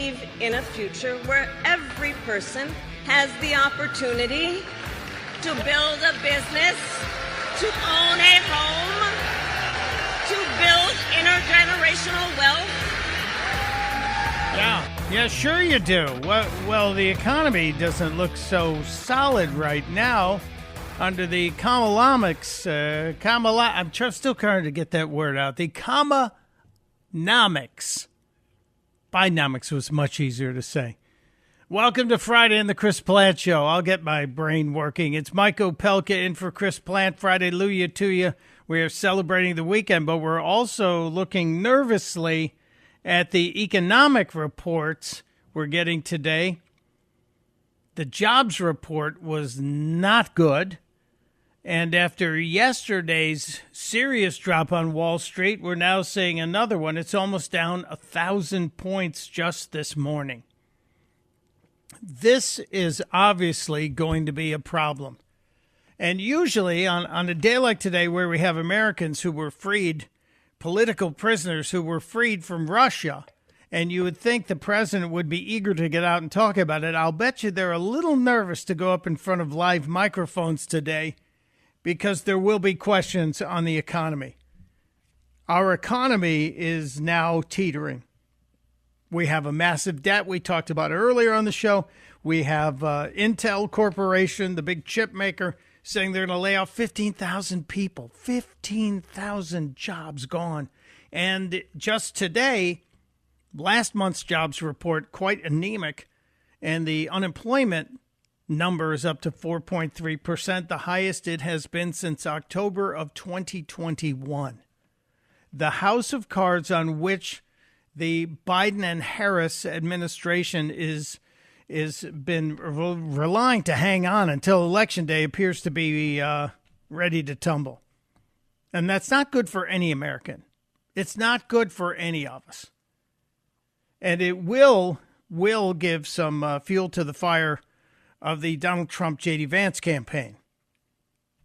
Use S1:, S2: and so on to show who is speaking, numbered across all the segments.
S1: believe in a future where every person has the opportunity to build a business, to own a home, to build intergenerational wealth.
S2: Yeah, sure you do. Well, the economy doesn't look so solid right now under the Kamanomics. I'm still trying to get that word out. The Kamanomics. Bidenomics was much easier to say. Welcome to Friday in the Chris Plant Show. I'll get my brain working. It's Mike Opelka in for Chris Plant. Friday, Luya to you. We are celebrating the weekend, but we're also looking nervously at the economic reports we're getting today. The jobs report was not good. And after yesterday's serious drop on Wall Street, we're now seeing another one. It's almost down 1,000 points just this morning. This is obviously going to be a problem. And usually on a day like today where we have Americans who were freed, political prisoners who were freed from Russia, and you would think the president would be eager to get out and talk about it, I'll bet you they're a little nervous to go up in front of live microphones today because there will be questions on the economy. Our economy is now teetering. We have a massive debt we talked about earlier on the show. We have Intel Corporation, the big chip maker, saying they're going to lay off 15,000 people. 15,000 jobs gone. And just today, last month's jobs report, quite anemic, and the unemployment number is up to 4.3%, the highest it has been since October of 2021. The house of cards on which the Biden and Harris administration is been relying to hang on until Election Day appears to be ready to tumble. And that's not good for any American. It's not good for any of us. And it will give some fuel to the fire of the Donald Trump JD Vance campaign.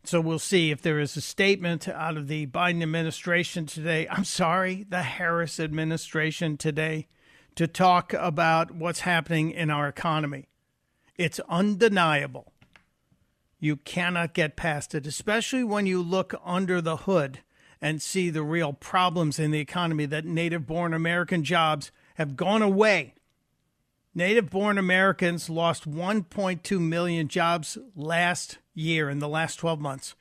S2: So we'll see if there is a statement out of the Biden administration today. I'm sorry, the Harris administration today, to talk about what's happening in our economy. It's undeniable. You cannot get past it, especially when you look under the hood and see the real problems in the economy, that native-born American jobs have gone away. Native-born Americans lost 1.2 million jobs last year in the last 12 months.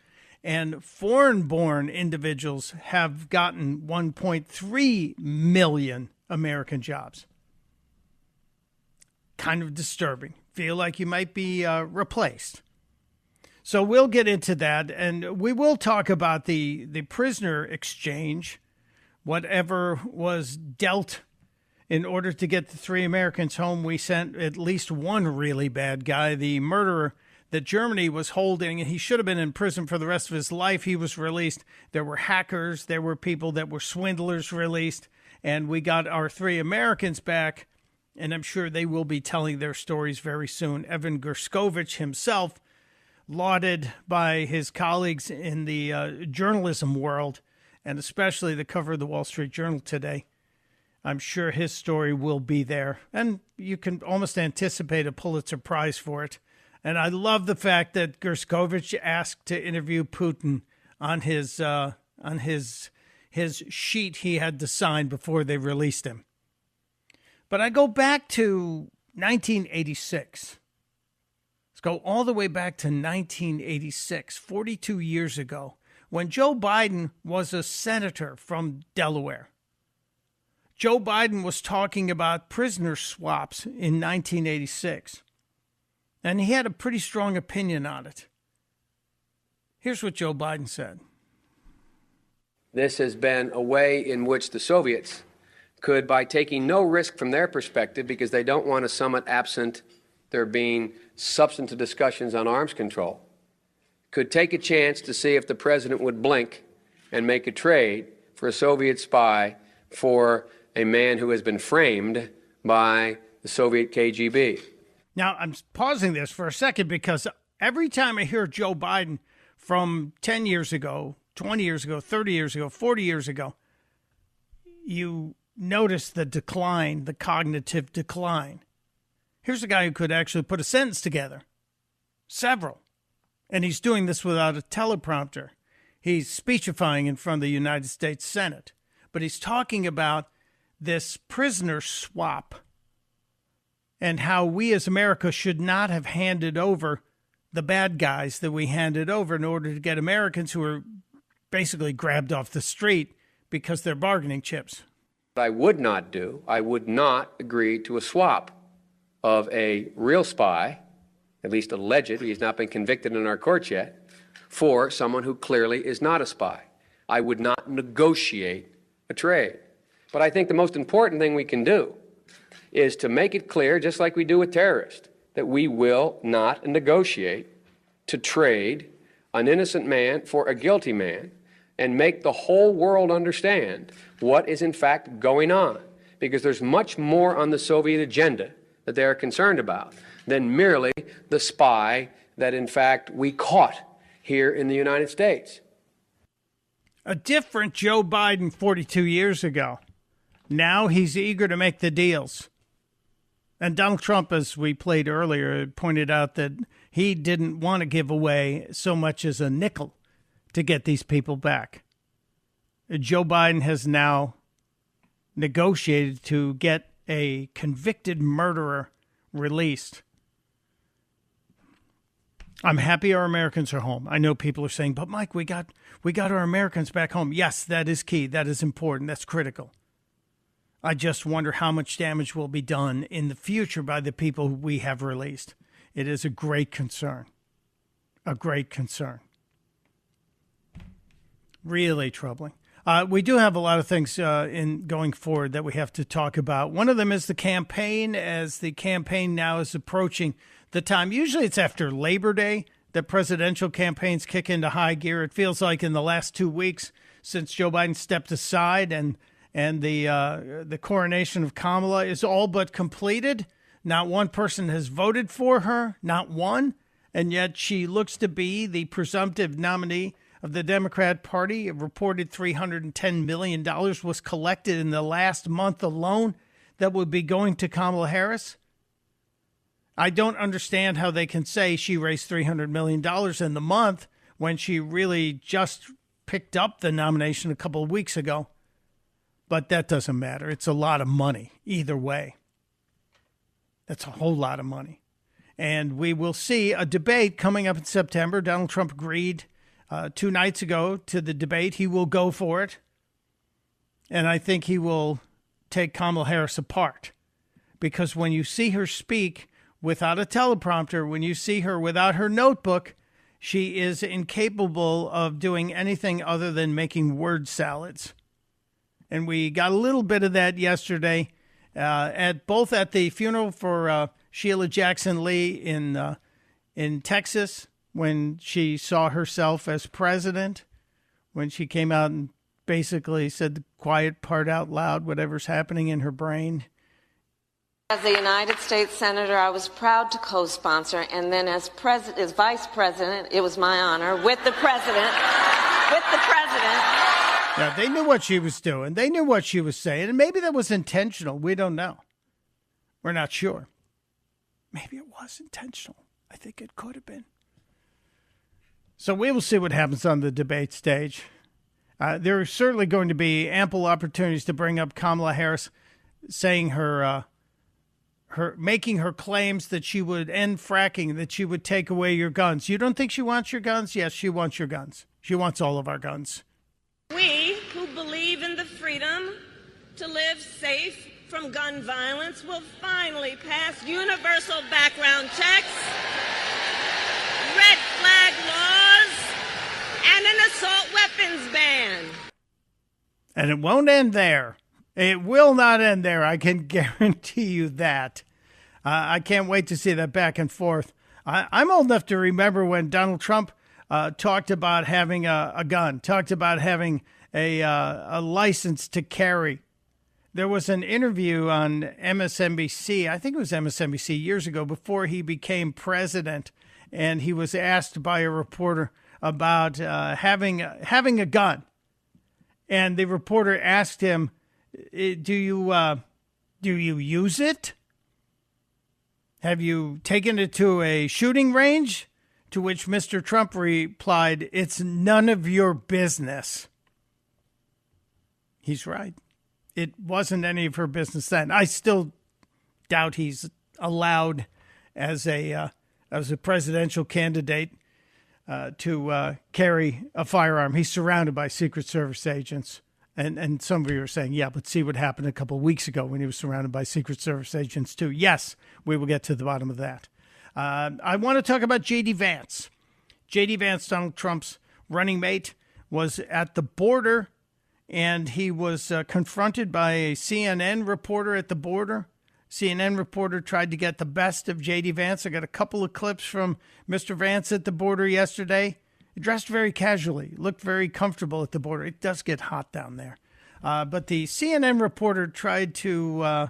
S2: And foreign-born individuals have gotten 1.3 million American jobs. Kind of disturbing. Feel like you might be replaced. So we'll get into that, and we will talk about the prisoner exchange, whatever was dealt in order to get the 3 Americans home. We sent at least one really bad guy, the murderer that Germany was holding, and he should have been in prison for the rest of his life. He was released. There were hackers. There were people that were swindlers released. And we got our 3 Americans back, and I'm sure they will be telling their stories very soon. Evan Gershkovich himself, lauded by his colleagues in the journalism world, and especially the cover of the Wall Street Journal today. I'm sure his story will be there, and you can almost anticipate a Pulitzer Prize for it. And I love the fact that Gershkovich asked to interview Putin on his sheet he had to sign before they released him. But I go back to 1986. Let's go all the way back to 1986, 42 years ago, when Joe Biden was a senator from Delaware. Joe Biden was talking about prisoner swaps in 1986, and he had a pretty strong opinion on it. Here's what Joe Biden said.
S3: This has been a way in which the Soviets could, by taking no risk from their perspective, because they don't want a summit absent there being substantive discussions on arms control, could take a chance to see if the president would blink and make a trade for a Soviet spy for a man who has been framed by the Soviet KGB.
S2: Now, I'm pausing this for a second because every time I hear Joe Biden from 10 years ago, 20 years ago, 30 years ago, 40 years ago, you notice the decline, the cognitive decline. Here's a guy who could actually put a sentence together. Several. And he's doing this without a teleprompter. He's speechifying in front of the United States Senate. But he's talking about this prisoner swap and how we as America should not have handed over the bad guys that we handed over in order to get Americans who were basically grabbed off the street because they're bargaining chips.
S3: What I would not do, I would not agree to a swap of a real spy, at least alleged, he's not been convicted in our courts yet, for someone who clearly is not a spy. I would not negotiate a trade. But I think the most important thing we can do is to make it clear, just like we do with terrorists, that we will not negotiate to trade an innocent man for a guilty man and make the whole world understand what is in fact going on. Because there's much more on the Soviet agenda that they are concerned about than merely the spy that in fact we caught here in the United States.
S2: A different Joe Biden 42 years ago. Now he's eager to make the deals. And Donald Trump, as we played earlier, pointed out that he didn't want to give away so much as a nickel to get these people back. Joe Biden has now negotiated to get a convicted murderer released. I'm happy our Americans are home. I know people are saying, but Mike, we got our Americans back home. Yes, that is key. That is important. That's critical. I just wonder how much damage will be done in the future by the people we have released. It is a great concern. A great concern. Really troubling. We do have a lot of things in going forward that we have to talk about. One of them is the campaign, as the campaign now is approaching the time. Usually it's after Labor Day that presidential campaigns kick into high gear. It feels like in the last 2 weeks since Joe Biden stepped aside and the coronation of Kamala is all but completed. Not one person has voted for her, not one, and yet she looks to be the presumptive nominee of the Democrat Party. A reported $310 million was collected in the last month alone that would be going to Kamala Harris. I don't understand how they can say she raised $300 million in the month when she really just picked up the nomination a couple of weeks ago. But that doesn't matter. It's a lot of money either way. That's a whole lot of money. And we will see a debate coming up in September. Donald Trump agreed 2 nights ago to the debate. He will go for it. And I think he will take Kamala Harris apart. Because when you see her speak without a teleprompter, when you see her without her notebook, she is incapable of doing anything other than making word salads. And we got a little bit of that yesterday at the funeral for Sheila Jackson Lee in Texas, when she saw herself as president, when she came out and basically said the quiet part out loud, whatever's happening in her brain.
S4: As a United States Senator, I was proud to co-sponsor, and then as Vice President, it was my honor, with the President.
S2: Yeah, they knew what she was doing. They knew what she was saying, and maybe that was intentional. We don't know. We're not sure. Maybe it was intentional. I think it could have been. So we will see what happens on the debate stage. There are certainly going to be ample opportunities to bring up Kamala Harris saying making her claims that she would end fracking, that she would take away your guns. You don't think she wants your guns? Yes, she wants your guns. She wants all of our guns.
S1: We who believe in the freedom to live safe from gun violence will finally pass universal background checks, red flag laws, and an assault weapons ban.
S2: And it won't end there. It will not end there. I can guarantee you that. I can't wait to see that back and forth. I'm old enough to remember when Donald Trump talked about having a gun, talked about having a license to carry. There was an interview on MSNBC, I think it was MSNBC years ago, before he became president, and he was asked by a reporter about having a gun. And the reporter asked him, Do you use it? Have you taken it to a shooting range? To which Mr. Trump replied, "It's none of your business." He's right. It wasn't any of her business then. I still doubt he's allowed as a presidential candidate to carry a firearm. He's surrounded by Secret Service agents. And some of you are saying, yeah, but see what happened a couple of weeks ago when he was surrounded by Secret Service agents too. Yes, we will get to the bottom of that. I want to talk about J.D. Vance. J.D. Vance, Donald Trump's running mate, was at the border, and he was confronted by a CNN reporter at the border. CNN reporter tried to get the best of J.D. Vance. I got a couple of clips from Mr. Vance at the border yesterday. He dressed very casually, looked very comfortable at the border. It does get hot down there. But the CNN reporter tried to,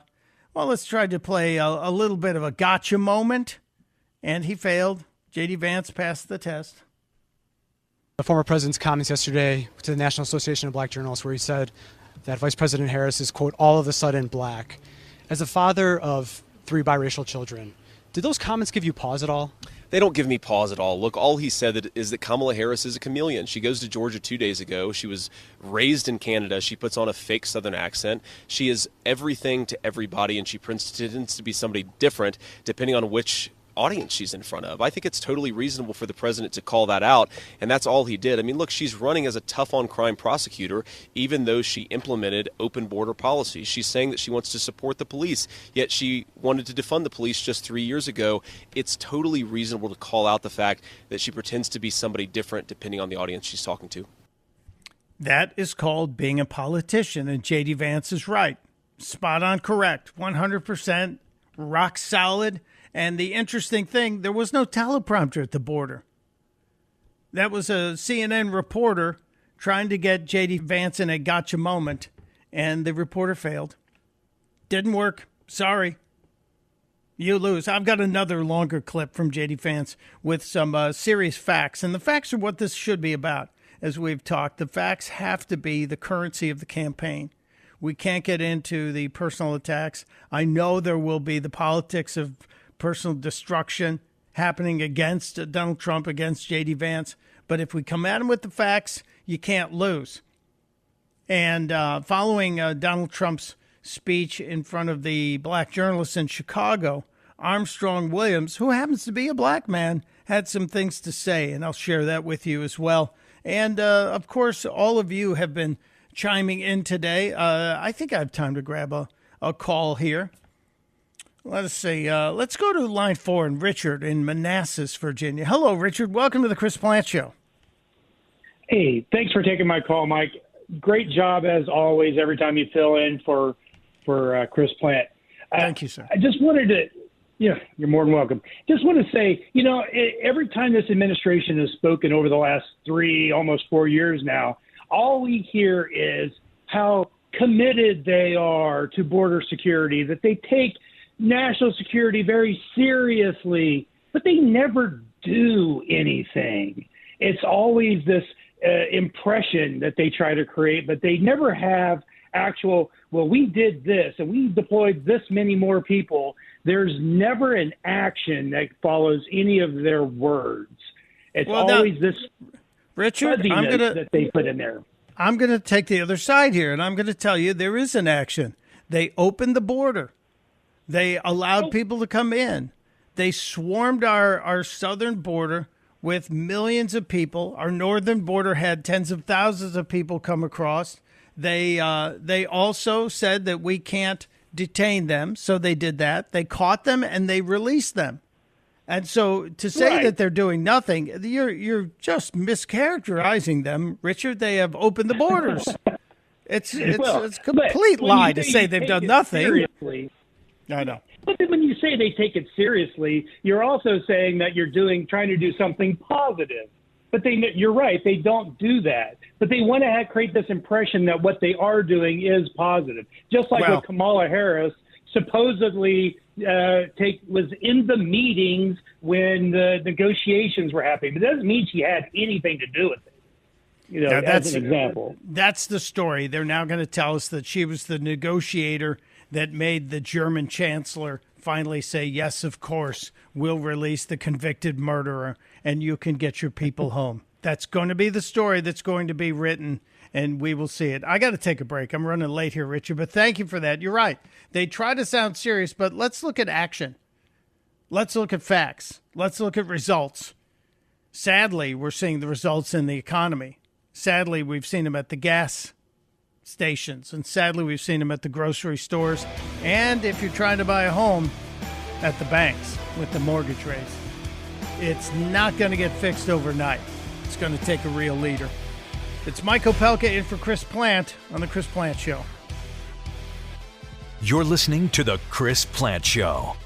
S2: let's try to play a little bit of a gotcha moment, and he failed. J.D. Vance passed the test.
S5: The former president's comments yesterday to the National Association of Black Journalists, where he said that Vice President Harris is, quote, all of a sudden black. As a father of 3 biracial children, did those comments give you pause at all?
S6: They don't give me pause at all. Look, all he said is that Kamala Harris is a chameleon. She goes to Georgia 2 days ago. She was raised in Canada. She puts on a fake Southern accent. She is everything to everybody, and she pretends to be somebody different depending on which audience she's in front of. I think it's totally reasonable for the president to call that out, and that's all he did. I mean, look, she's running as a tough-on-crime prosecutor, even though she implemented open border policies. She's saying that she wants to support the police, yet she wanted to defund the police just 3 years ago. It's totally reasonable to call out the fact that she pretends to be somebody different depending on the audience she's talking to.
S2: That is called being a politician, and J.D. Vance is right. Spot on correct. 100% rock solid. And the interesting thing, there was no teleprompter at the border. That was a CNN reporter trying to get J.D. Vance in a gotcha moment, and the reporter failed. Didn't work. Sorry. You lose. I've got another longer clip from J.D. Vance with some serious facts, and the facts are what this should be about. As we've talked, the facts have to be the currency of the campaign. We can't get into the personal attacks. I know there will be the politics of personal destruction happening against Donald Trump, against J.D. Vance. But if we come at him with the facts, you can't lose. And following Donald Trump's speech in front of the black journalists in Chicago, Armstrong Williams, who happens to be a black man, had some things to say, and I'll share that with you as well. And, of course, all of you have been chiming in today. I think I have time to grab a call here. Let us see. Let's go to line 4 and Richard in Manassas, Virginia. Hello, Richard. Welcome to the Chris Plant Show.
S7: Hey, thanks for taking my call, Mike. Great job, as always, every time you fill in for Chris Plant.
S2: Thank you, sir.
S7: I just wanted to, you're more than welcome. Just want to say, every time this administration has spoken over the last 3, almost 4 years now, all we hear is how committed they are to border security, that they take national security very seriously, but they never do anything. It's always this impression that they try to create, but they never have actual, well, we did this and we deployed this many more people. There's never an action that follows any of their words. It's always this
S2: Richard,
S7: that they put in there.
S2: I'm going to take the other side here, and I'm going to tell you there is an action. They opened the border. They allowed people to come in. They swarmed our southern border with millions of people. Our northern border had tens of thousands of people come across. They also said that we can't detain them, so they did that. They caught them and they released them. And so to say that they're doing nothing, you're just mischaracterizing them, Richard. They have opened the borders. It's a complete lie to say they've done nothing.
S7: Seriously.
S2: I know.
S7: But then when you say they take it seriously, you're also saying that you're trying to do something positive. But you're right, they don't do that. But they want to create this impression that what they are doing is positive. Just like what Kamala Harris supposedly was in the meetings when the negotiations were happening. But it doesn't mean she had anything to do with it. as an example.
S2: That's the story. They're now going to tell us that she was the negotiator that made the German chancellor finally say, yes, of course, we'll release the convicted murderer and you can get your people home. That's going to be the story that's going to be written, and we will see it. I got to take a break. I'm running late here, Richard, but thank you for that. You're right. They try to sound serious, but let's look at action. Let's look at facts. Let's look at results. Sadly, we're seeing the results in the economy. Sadly, we've seen them at the gas stations, and sadly, we've seen them at the grocery stores, and if you're trying to buy a home, at the banks with the mortgage rates. It's not going to get fixed overnight. It's going to take a real leader. It's Mike Opelka in for Chris Plant on The Chris Plant Show.
S8: You're listening to The Chris Plant Show.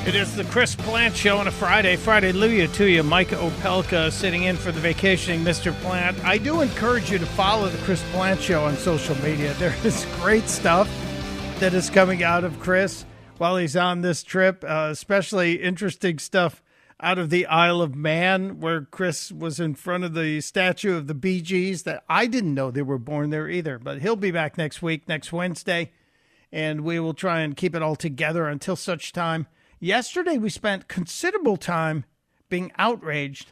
S2: It is the Chris Plant Show on a Friday. Friday, Hallelujah to you. Mike Opelka sitting in for the vacationing Mr. Plant. I do encourage you to follow the Chris Plant Show on social media. There is great stuff that is coming out of Chris while he's on this trip, especially interesting stuff out of the Isle of Man, where Chris was in front of the statue of the Bee Gees that I didn't know they were born there either. But he'll be back next week, next Wednesday, and we will try and keep it all together until such time. Yesterday, we spent considerable time being outraged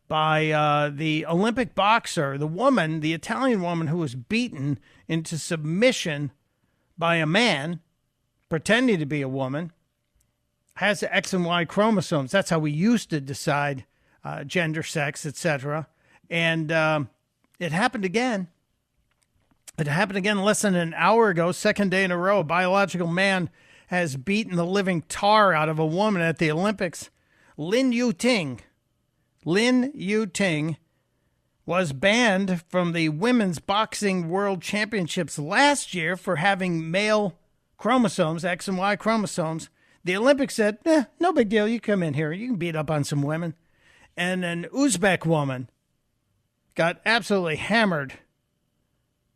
S2: by the Olympic boxer, the woman, the Italian woman who was beaten into submission by a man pretending to be a woman, has the X and Y chromosomes. That's how we used to decide gender, sex, etc. And it happened again. It happened again less than an hour ago, second day in a row. A biological man has beaten the living tar out of a woman at the Olympics. Lin Yu-ting was banned from the Women's Boxing World Championships last year for having male chromosomes, X and Y chromosomes. The Olympics said, no big deal. You come in here. You can beat up on some women. And an Uzbek woman got absolutely hammered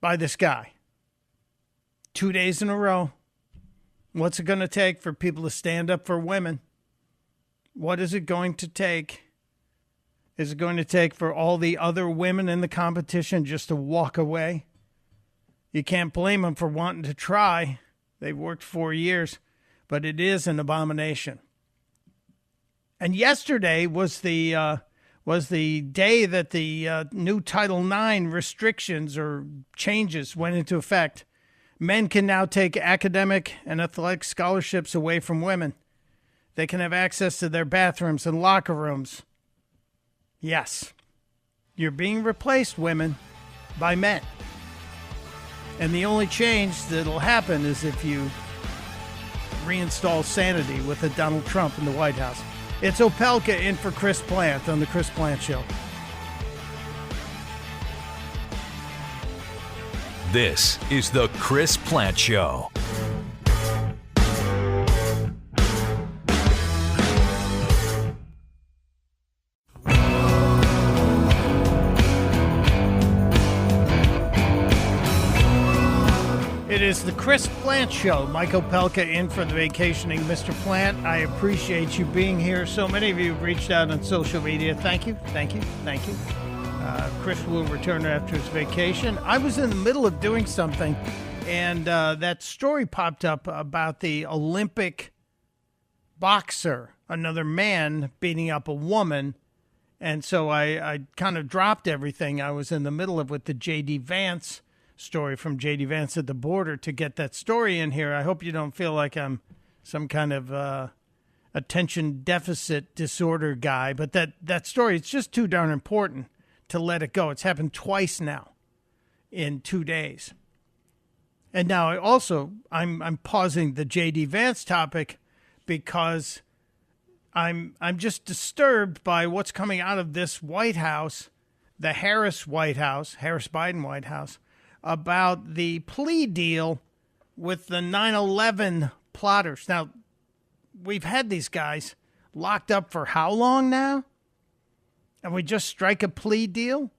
S2: by this guy. 2 days in a row. What's it going to take for people to stand up for women? What is it going to take? Is it going to take for all the other women in the competition just to walk away? You can't blame them for wanting to try. They've worked 4 years, but it is an abomination. And yesterday was the day that the new Title IX restrictions or changes went into effect. Men can now take academic and athletic scholarships away from women. They can have access to their bathrooms and locker rooms. Yes, you're being replaced, women, by men. And the only change that'll happen is if you reinstall sanity with a Donald Trump in the White House. It's Opelka in for Chris Plant on The Chris Plant Show.
S8: This is The Chris Plant Show.
S2: It is the Chris Plant Show. Mike Opelka in for the vacationing Mr. Plant. I appreciate you being here. So many of you have reached out on social media. Thank you, thank you, thank you. Chris will return after his vacation. I was in the middle of doing something, and that story popped up about the Olympic boxer, another man beating up a woman. And so I kind of dropped everything I was in the middle of with the DJ Vance story from DJ Vance at the border to get that story in here. I hope you don't feel like I'm some kind of attention deficit disorder guy, but that story, it's just too darn important to let it go. It's happened twice now in 2 days. And now I'm pausing the DJ Vance topic because I'm just disturbed by what's coming out of this White House, the Harris Biden White House, about the plea deal with the 9/11 plotters. Now, we've had these guys locked up for how long now? And we just strike a plea deal?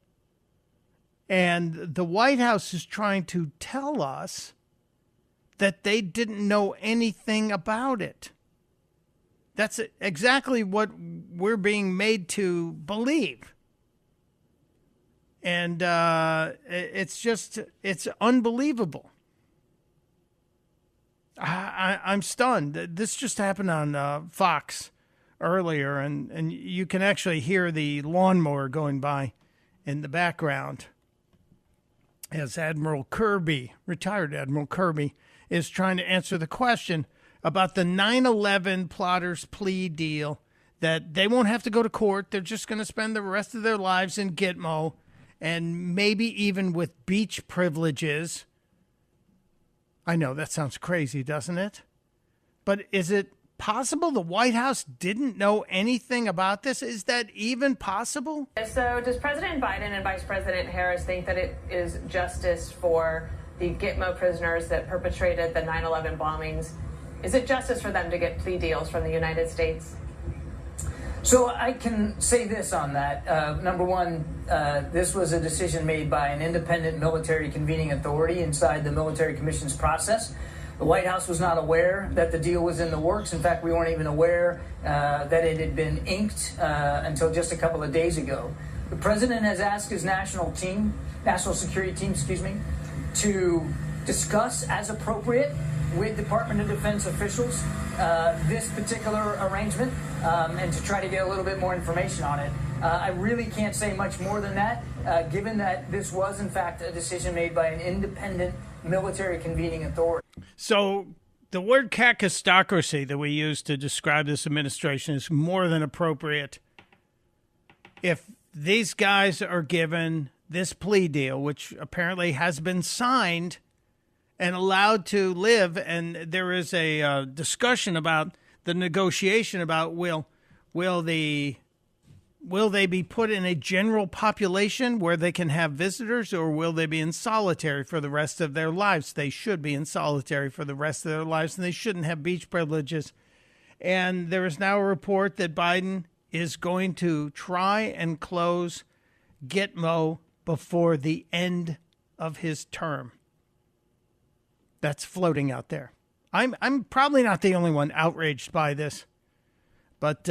S2: And the White House is trying to tell us that they didn't know anything about it. That's exactly what we're being made to believe. And it's unbelievable. I'm stunned. This just happened on Fox earlier, and you can actually hear the lawnmower going by in the background as Admiral Kirby, retired Admiral Kirby, is trying to answer the question about the 9/11 plotters plea deal, that they won't have to go to court. They're just going to spend the rest of their lives in Gitmo, and maybe even with beach privileges. I know that sounds crazy, doesn't it? But is it possible the White House didn't know anything about this? Is that even possible?
S9: So does President Biden and Vice President Harris think that it is justice for the Gitmo prisoners that perpetrated the 9/11 bombings? Is it justice for them to get plea deals from the United States?
S10: So I can say this on that. Number one, this was a decision made by an independent military convening authority inside the military commission's process. The White House was not aware that the deal was in the works. In fact, we weren't even aware that it had been inked until just a couple of days ago. The president has asked his national security team, to discuss as appropriate with Department of Defense officials this particular arrangement and to try to get a little bit more information on it. I really can't say much more than that, given that this was, in fact, a decision made by an independent military convening authority.
S2: So the word kakistocracy that we use to describe this administration is more than appropriate. If these guys are given this plea deal, which apparently has been signed and allowed to live, and there is a discussion about the negotiation about will they be put in a general population where they can have visitors, or will they be in solitary for the rest of their lives? They should be in solitary for the rest of their lives, and they shouldn't have beach privileges. And there is now a report that Biden is going to try and close Gitmo before the end of his term. That's floating out there. I'm probably not the only one outraged by this, but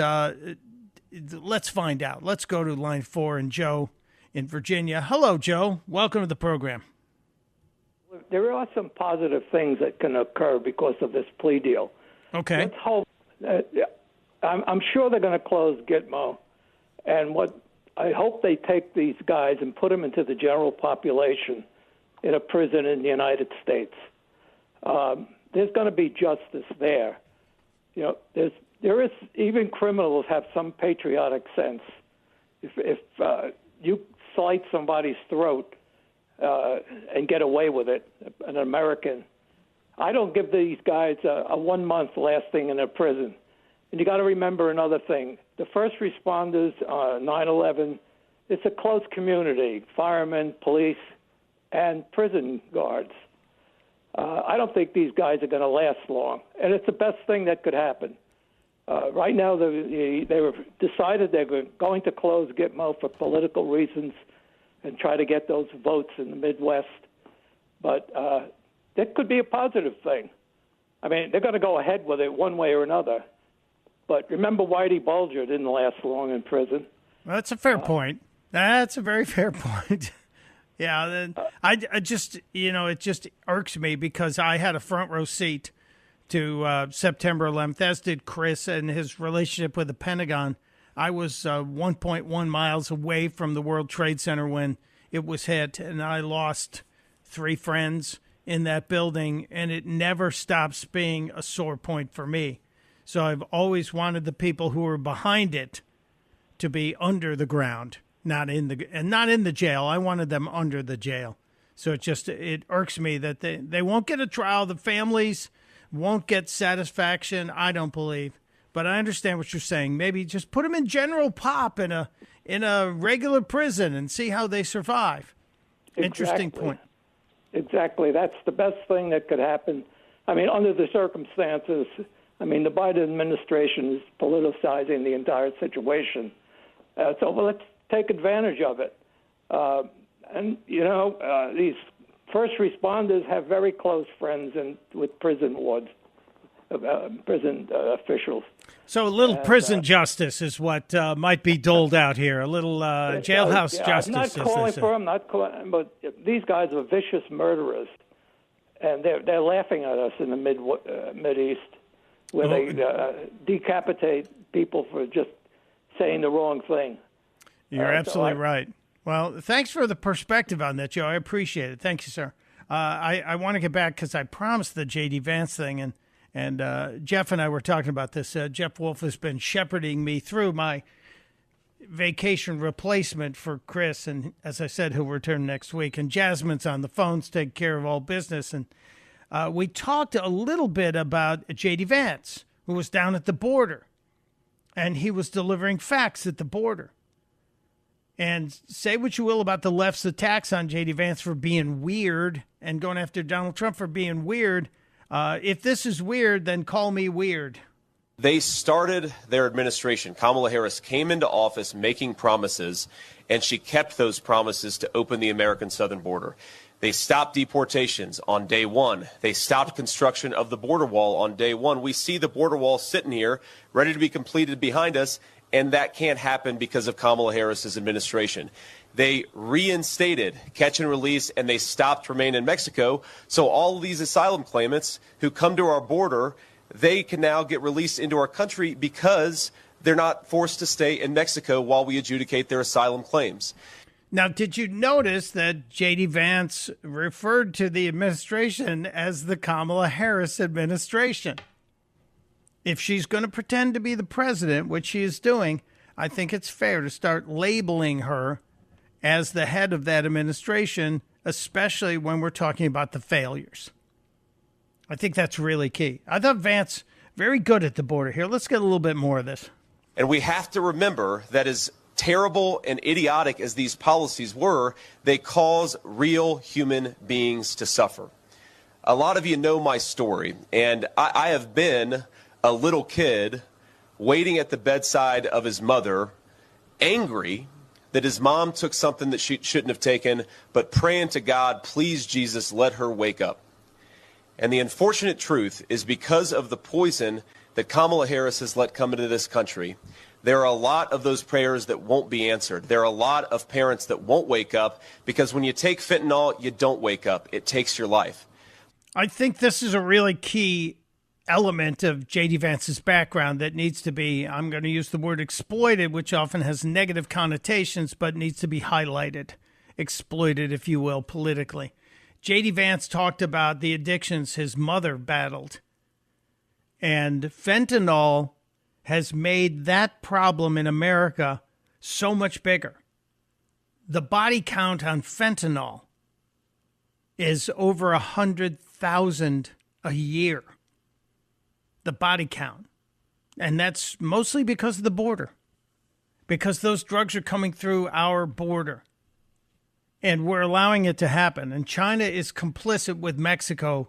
S2: let's find out. Let's go to line 4 and Joe in Virginia. Hello, Joe. Welcome to the program.
S11: There are some positive things that can occur because of this plea deal.
S2: Okay.
S11: Let's hope. I'm sure they're going to close Gitmo, and what I hope they take these guys and put them into the general population in a prison in the United States. There's going to be justice there. You know, there is, even criminals have some patriotic sense. If you slit somebody's throat and get away with it, an American, I don't give these guys a 1 month lasting in a prison. And you got to remember another thing: the first responders, 9/11, it's a close community: firemen, police, and prison guards. I don't think these guys are going to last long, and it's the best thing that could happen. Right now, they were decided they were going to close Gitmo for political reasons and try to get those votes in the Midwest. But that could be a positive thing. I mean, they're going to go ahead with it one way or another. But remember, Whitey Bulger didn't last long in prison.
S2: Well, that's a fair point. That's a very fair point. Yeah, I just, it just irks me because I had a front row seat to September 11th, as did Chris and his relationship with the Pentagon. I was 1.1 miles away from the World Trade Center when it was hit, and I lost 3 friends in that building, and it never stops being a sore point for me. So I've always wanted the people who were behind it to be under the ground. Not in the jail. I wanted them under the jail. So it irks me that they won't get a trial. The families won't get satisfaction, I don't believe. But I understand what you're saying. Maybe just put them in general pop in a regular prison and see how they survive.
S11: Exactly.
S2: Interesting point.
S11: Exactly. That's the best thing that could happen. I mean, under the circumstances, the Biden administration is politicizing the entire situation. So let's take advantage of it. And, these first responders have very close friends with prison wards, prison officials.
S2: So a little prison justice is what might be doled out here. A little jailhouse justice.
S11: I'm not calling for them, but these guys are vicious murderers, and they're laughing at us in the Mideast, where they decapitate people for just saying the wrong thing.
S2: You're absolutely right. Well, thanks for the perspective on that, Joe. I appreciate it. Thank you, sir. I want to get back because I promised the J.D. Vance thing, and Jeff and I were talking about this. Jeff Wolf has been shepherding me through my vacation replacement for Chris, and as I said, he'll return next week. And Jasmine's on the phones, taking care of all business. And we talked a little bit about J.D. Vance, who was down at the border, and he was delivering facts at the border. And say what you will about the left's attacks on J.D. Vance for being weird and going after Donald Trump for being weird. If this is weird, then call me weird.
S6: They started their administration. Kamala Harris came into office making promises, and she kept those promises to open the American southern border. They stopped deportations on day one. They stopped construction of the border wall on day one. We see the border wall sitting here, ready to be completed behind us, and that can't happen because of Kamala Harris's administration. They reinstated catch and release, and they stopped remain in Mexico. So all of these asylum claimants who come to our border, they can now get released into our country because they're not forced to stay in Mexico while we adjudicate their asylum claims.
S2: Now, did you notice that J.D. Vance referred to the administration as the Kamala Harris administration? If she's going to pretend to be the president, which she is doing, I think it's fair to start labeling her as the head of that administration, especially when we're talking about the failures. I think that's really key. I thought Vance very good at the border here. Let's get a little bit more of this.
S6: And we have to remember that as terrible and idiotic as these policies were, they cause real human beings to suffer. A lot of you know my story, and I have been a little kid waiting at the bedside of his mother, angry that his mom took something that she shouldn't have taken, but praying to God, please, Jesus, let her wake up. And the unfortunate truth is because of the poison that Kamala Harris has let come into this country, there are a lot of those prayers that won't be answered. There are a lot of parents that won't wake up because when you take fentanyl, you don't wake up. It takes your life.
S2: I think this is a really key element of J.D. Vance's background that needs to be, I'm going to use the word exploited, which often has negative connotations, but needs to be highlighted, exploited, if you will, politically. J.D. Vance talked about the addictions his mother battled, and fentanyl has made that problem in America so much bigger. The body count on fentanyl is over 100,000 a year. The body count. And that's mostly because of the border, because those drugs are coming through our border. And we're allowing it to happen. And China is complicit with Mexico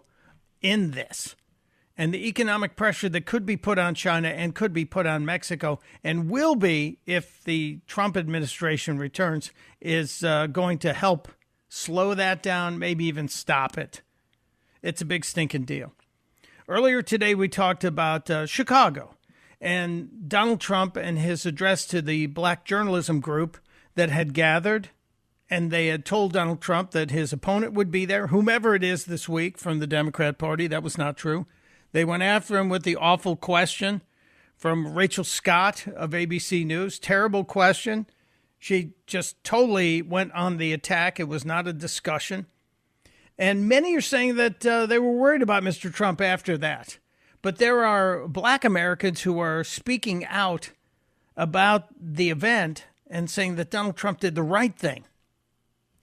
S2: in this. And the economic pressure that could be put on China and could be put on Mexico and will be, if the Trump administration returns, is going to help slow that down, maybe even stop it. It's a big stinking deal. Earlier today, we talked about Chicago and Donald Trump and his address to the black journalism group that had gathered, and they had told Donald Trump that his opponent would be there, whomever it is this week from the Democrat Party. That was not true. They went after him with the awful question from Rachel Scott of ABC News. Terrible question. She just totally went on the attack. It was not a discussion. And many are saying that they were worried about Mr. Trump after that. But there are black Americans who are speaking out about the event and saying that Donald Trump did the right thing.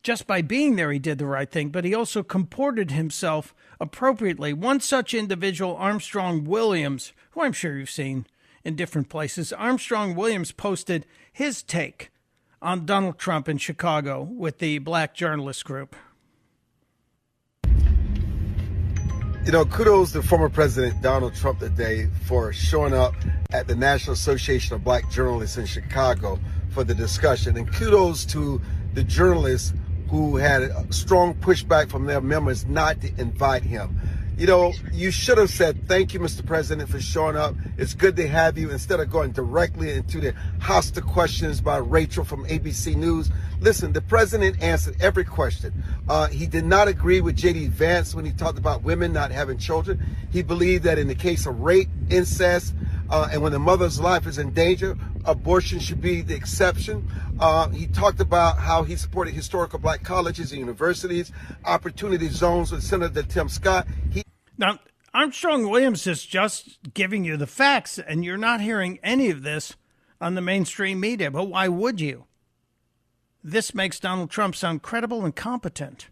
S2: Just by being there, he did the right thing, but he also comported himself appropriately. One such individual, Armstrong Williams, who I'm sure you've seen in different places, Armstrong Williams posted his take on Donald Trump in Chicago with the black journalist group.
S12: You know, kudos to former President Donald Trump today for showing up at the National Association of Black Journalists in Chicago for the discussion. And kudos to the journalists who had a strong pushback from their members not to invite him. You know, you should have said, thank you, Mr. President, for showing up. It's good to have you, instead of going directly into the hostile questions by Rachel from ABC News. Listen, the president answered every question. He did not agree with DJ Vance when he talked about women not having children. He believed that in the case of rape, incest, and when the mother's life is in danger, abortion should be the exception. He talked about how he supported historical black colleges and universities, opportunity zones with Senator Tim Scott.
S2: Now, Armstrong Williams is just giving you the facts, and you're not hearing any of this on the mainstream media. But why would you? This makes Donald Trump sound credible and competent.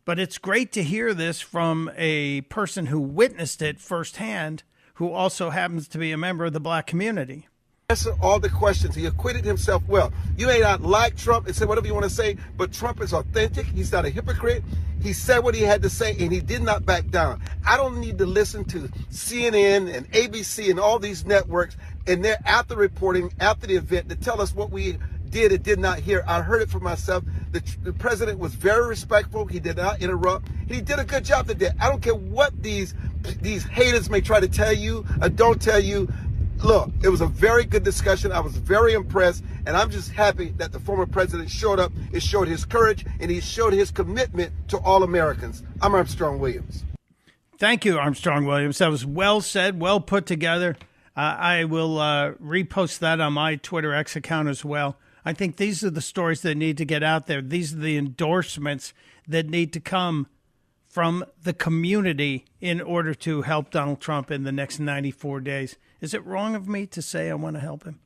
S2: But it's great to hear this from a person who witnessed it firsthand, who also happens to be a member of the black community.
S12: Answer all the questions. He acquitted himself well. You may not like Trump and say whatever you want to say, but Trump is authentic. He's not a hypocrite. He said what he had to say, and he did not back down. I don't need to listen to CNN and ABC and all these networks and they're after reporting, after the event, to tell us what we did and did not hear. I heard it for myself. The president was very respectful. He did not interrupt. He did a good job today. I don't care what these haters may try to tell you or don't tell you. Look, it was a very good discussion. I was very impressed, and I'm just happy that the former president showed up. It showed his courage, and he showed his commitment to all Americans. I'm Armstrong Williams.
S2: Thank you, Armstrong Williams. That was well said, well put together. I will repost that on my Twitter X account as well. I think these are the stories that need to get out there. These are the endorsements that need to come from the community in order to help Donald Trump in the next 94 days. Is it wrong of me to say I want to help him?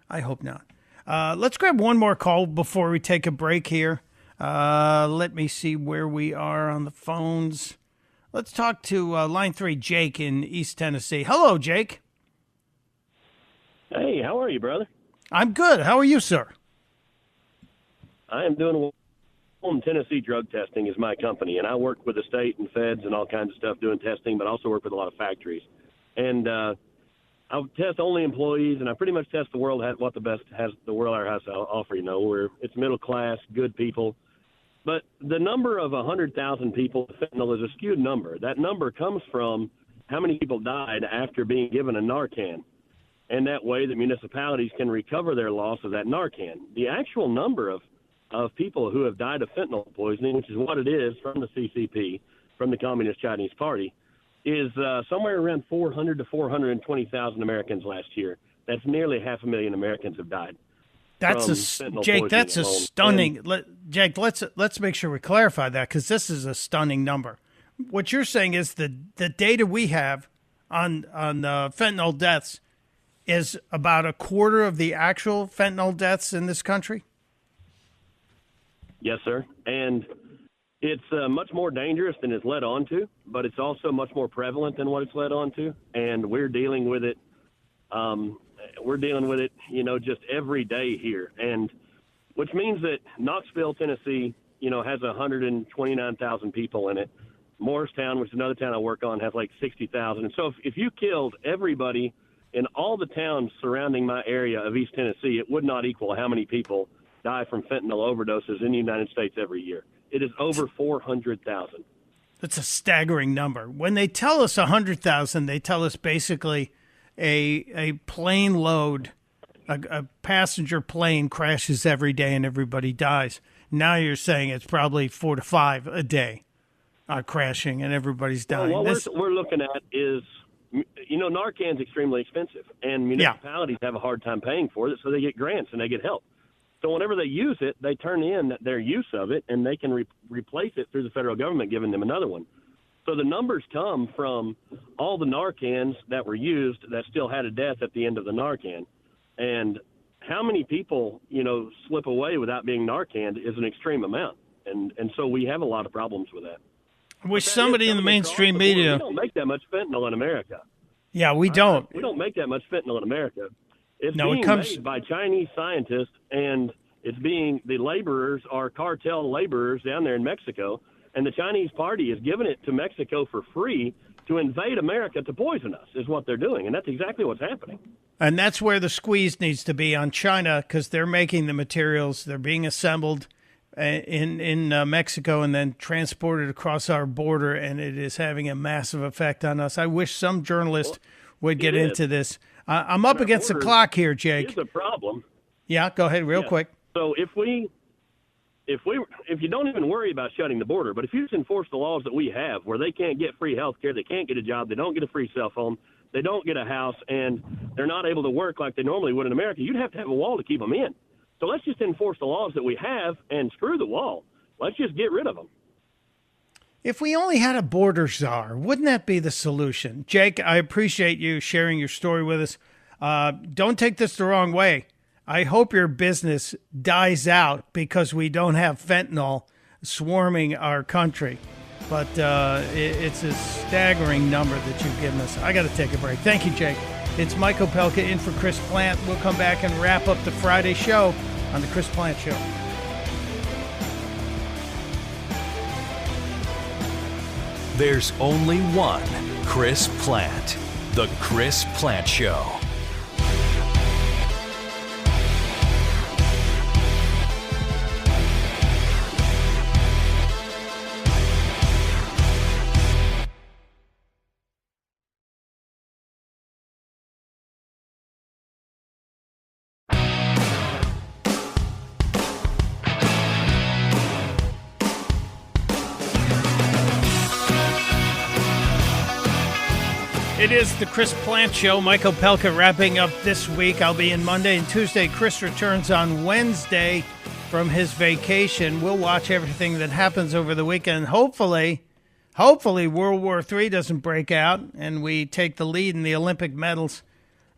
S2: I hope not. Let's grab one more call before we take a break here. Let me see where we are on the phones. Let's talk to line 3, Jake in East Tennessee. Hello, Jake.
S13: Hey, how are you, brother?
S2: I'm good. How are you, sir?
S13: I am doing well. Tennessee Drug Testing is my company, and I work with the state and feds and all kinds of stuff doing testing, but I also work with a lot of factories. And I test only employees, and I pretty much test the world what the best has the world has to offer. You know, it's middle class, good people. But the number of 100,000 people with fentanyl is a skewed number. That number comes from how many people died after being given a Narcan. And that way the municipalities can recover their loss of that Narcan. The actual number of people who have died of fentanyl poisoning, which is what it is from the CCP, from the Communist Chinese Party, is somewhere around 400 to 420,000 Americans last year. That's nearly 500,000 Americans have died.
S2: Jake, that's a stunning. Jake, let's make sure we clarify that, because this is a stunning number. What you're saying is the data we have on fentanyl deaths is about a quarter of the actual fentanyl deaths in this country?
S13: Yes, sir. And it's much more dangerous than it's led on to, but it's also much more prevalent than what it's led on to. And we're dealing with it. Just every day here. And which means that Knoxville, Tennessee, has 129,000 people in it. Morristown, which is another town I work on, has like 60,000. And so if you killed everybody in all the towns surrounding my area of East Tennessee, it would not equal how many people die from fentanyl overdoses in the United States every year. It is over 400,000.
S2: That's a staggering number. When they tell us 100,000, they tell us basically a plane load, a passenger plane crashes every day and everybody dies. Now you're saying it's probably 4 to 5 a day crashing and everybody's dying.
S13: Well, what we're looking at is, Narcan's extremely expensive, and municipalities have a hard time paying for it, so they get grants and they get help. So whenever they use it, they turn in their use of it, and they can replace it through the federal government giving them another one. So the numbers come from all the Narcans that were used that still had a death at the end of the Narcan. And how many people, slip away without being Narcaned is an extreme amount. And so we have a lot of problems with that.
S2: I wish somebody in the mainstream media...
S13: We don't make that much fentanyl in America.
S2: Yeah, we don't.
S13: We don't make that much fentanyl in America. It's being made by Chinese scientists, and the laborers are cartel laborers down there in Mexico, and the Chinese party is giving it to Mexico for free to invade America to poison us, is what they're doing, and that's exactly what's happening.
S2: And that's where the squeeze needs to be on China, because they're making the materials, they're being assembled in Mexico and then transported across our border, and it is having a massive effect on us. I wish some journalist would get into this. I'm up against the clock here, Jake.
S13: Here's the problem.
S2: Yeah, go ahead real quick.
S13: So if you don't even worry about shutting the border, but if you just enforce the laws that we have where they can't get free health care, they can't get a job, they don't get a free cell phone, they don't get a house, and they're not able to work like they normally would in America, you'd have to have a wall to keep them in. So let's just enforce the laws that we have and screw the wall. Let's just get rid of them.
S2: If we only had a border czar, wouldn't that be the solution? Jake, I appreciate you sharing your story with us. Don't take this the wrong way. I hope your business dies out because we don't have fentanyl swarming our country. But it's a staggering number that you've given us. I got to take a break. Thank you, Jake. It's Mike Opelka in for Chris Plant. We'll come back and wrap up the Friday show on the Chris Plant Show.
S8: There's only one Chris Plant. The Chris Plant Show.
S2: It is the Chris Plant Show. Mike Opelka wrapping up this week. I'll be in Monday and Tuesday. Chris returns on Wednesday from his vacation. We'll watch everything that happens over the weekend. Hopefully World War III doesn't break out and we take the lead in the Olympic medals.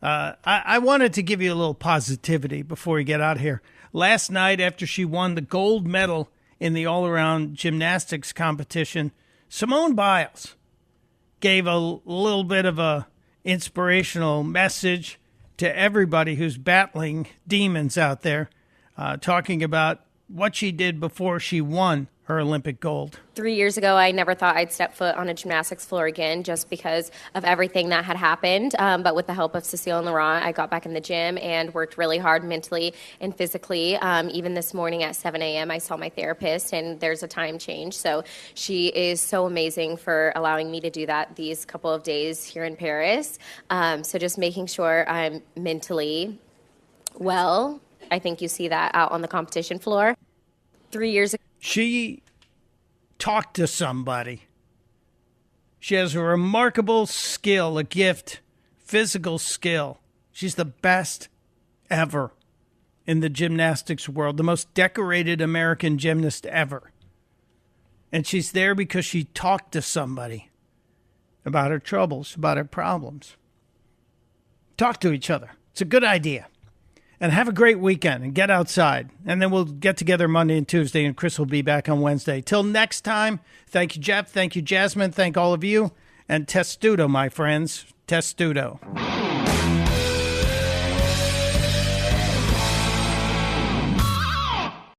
S2: I wanted to give you a little positivity before we get out of here. Last night, after she won the gold medal in the all-around gymnastics competition, Simone Biles gave a little bit of a inspirational message to everybody who's battling demons out there, talking about what she did before she won her Olympic gold.
S14: 3 years ago, I never thought I'd step foot on a gymnastics floor again just because of everything that had happened. But with the help of Cecile and Laurent, I got back in the gym and worked really hard mentally and physically. Even this morning at 7 a.m., I saw my therapist, and there's a time change. So she is so amazing for allowing me to do that these couple of days here in Paris. So just making sure I'm mentally well. I think you see that out on the competition floor. 3 years ago,
S2: she talked to somebody. She has a remarkable skill, a gift, physical skill. She's the best ever in the gymnastics world, the most decorated American gymnast ever. And she's there because she talked to somebody about her troubles, about her problems. Talk to each other. It's a good idea. And have a great weekend and get outside. And then we'll get together Monday and Tuesday, and Chris will be back on Wednesday. Till next time, thank you, Jeff. Thank you, Jasmine. Thank all of you. And testudo, my friends. Testudo.